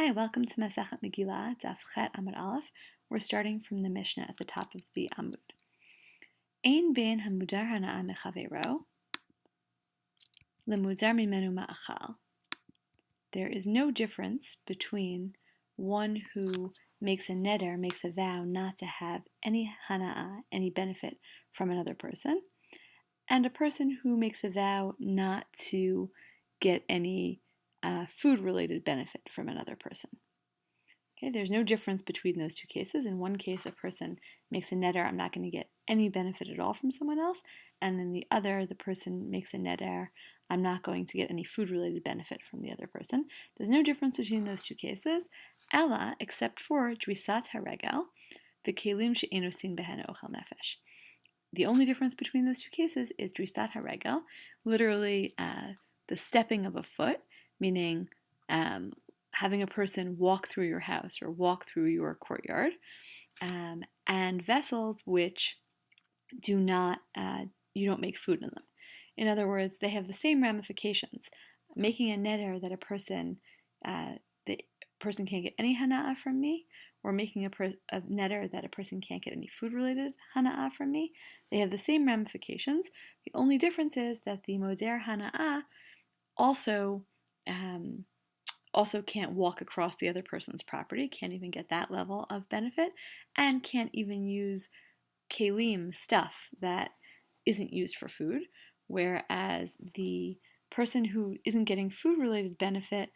Hi, welcome to Masechet Megillah, Daf Chet Amud Aleph. We're starting from the mishnah at the top of the Amud. Ein ben hamudar hana'a mechavero lemudar mimenu ma'achal. There is no difference between one who makes a neder, makes a vow not to have any hana'a, any benefit from another person, and a person who makes a vow not to get any food-related benefit from another person. Okay, there's no difference between those two cases. In one case, a person makes a neder, I'm not going to get any benefit at all from someone else. And in the other, the person makes a neder, I'm not going to get any food-related benefit from the other person. There's no difference between those two cases, ella, except for drisat haregel, v'kelim she'enosin behen ochel nefesh. The only difference between those two cases is drisat haregel, literally the stepping of a foot, meaning having a person walk through your house or walk through your courtyard, and vessels which do not, you don't make food in them. In other words, they have the same ramifications. Making a neder that a person can't get any hana'a from me, or making a neder that a person can't get any food-related hana'a from me, they have the same ramifications. The only difference is that the moder hana'a also can't walk across the other person's property, can't even get that level of benefit, and can't even use kelim, stuff that isn't used for food, whereas the person who isn't getting food-related benefit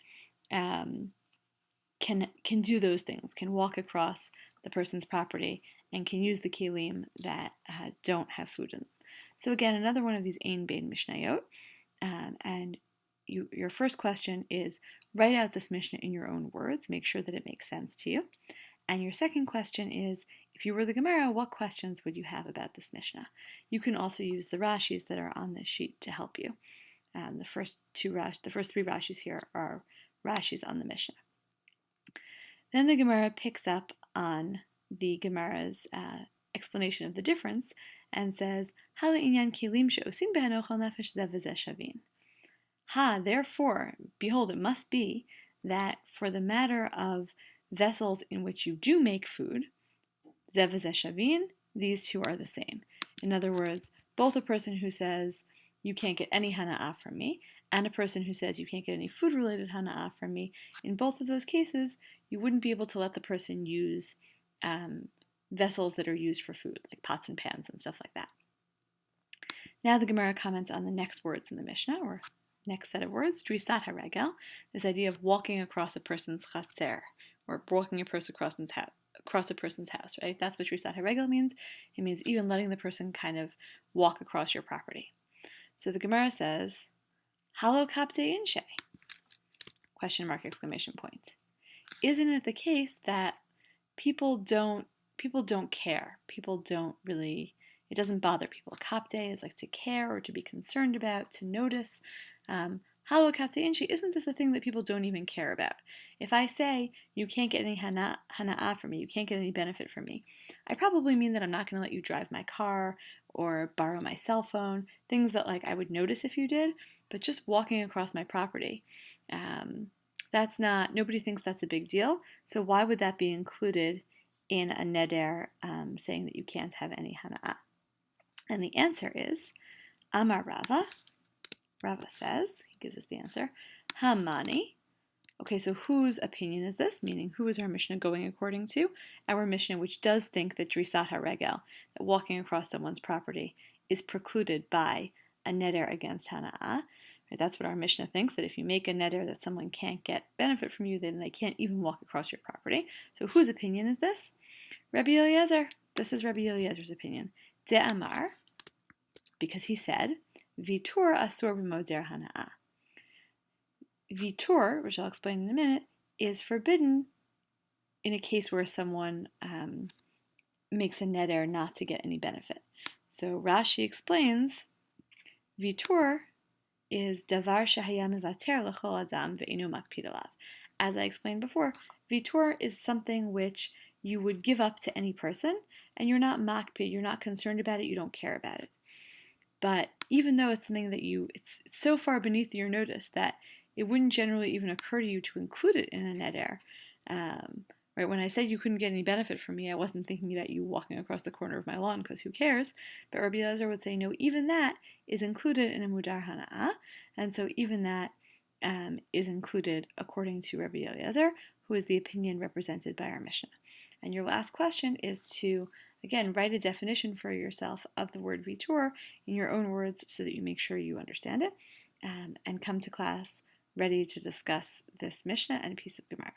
can do those things, can walk across the person's property and can use the kelim that don't have food in them. So again, another one of these ein bein mishnayot, and your first question is write out this mishnah in your own words, make sure that it makes sense to you. And your second question is, if you were the Gemara, what questions would you have about this mishnah? You can also use the Rashis that are on this sheet to help you. The first three Rashis here are Rashis on the mishnah. Then the Gemara picks up on the Gemara's explanation of the difference and says, "Hala inyan kilim she'osin behen ochel nefesh ze v'zeh shavin." Therefore, behold, it must be that for the matter of vessels in which you do make food, ze v'zeh shavin, these two are the same. In other words, both a person who says, you can't get any hana'a from me, and a person who says you can't get any food-related hana'a from me, in both of those cases, you wouldn't be able to let the person use vessels that are used for food, like pots and pans and stuff like that. Now the Gemara comments on the next words in the Mishnah, or next set of words, drisat haregel, this idea of walking across a person's chatzer, or walking across a person's house, right? That's what drisat haregel means. It means even letting the person kind of walk across your property. So the Gemara says, Halo kapte inshe? Question mark, exclamation point. Isn't it the case that people don't care? People don't really, it doesn't bother people. Kapte is like to care or to be concerned about, to notice. Halo kapte inshe, isn't this a thing that people don't even care about? If I say, you can't get any hana'a from me, you can't get any benefit from me, I probably mean that I'm not going to let you drive my car or borrow my cell phone, things that like I would notice if you did, but just walking across my property, nobody thinks that's a big deal, so why would that be included in a neder saying that you can't have any hana'a? And the answer is, Amar Rava. Rava says, he gives us the answer, Hamani. Okay, so whose opinion is this? Meaning, who is our Mishnah going according to? Our Mishnah, which does think that drisat haregel, that walking across someone's property, is precluded by a neder against hana'a. Right, that's what our Mishnah thinks, that if you make a neder that someone can't get benefit from you, then they can't even walk across your property. So whose opinion is this? Rabbi Eliezer. This is Rabbi Eliezer's opinion. De Amar, because he said, Vitur asur b'moder hana'a. Vitur, which I'll explain in a minute, is forbidden in a case where someone makes a neder not to get any benefit. So Rashi explains, Vitur is davar shehaya mevater l'chol adam ve'inu makpid alav. As I explained before, Vitur is something which you would give up to any person, and you're not makpid, you're not concerned about it, you don't care about it. But even though it's something that it's so far beneath your notice that it wouldn't generally even occur to you to include it in a neder. Right, when I said you couldn't get any benefit from me, I wasn't thinking about you walking across the corner of my lawn, because who cares? But Rabbi Eliezer would say, no, even that is included in a mudar hana'ah, and so even that is included according to Rabbi Eliezer, who is the opinion represented by our Mishnah. And your last question is to, again, write a definition for yourself of the word vitur in your own words so that you make sure you understand it, and come to class ready to discuss this Mishnah and a piece of Gemara.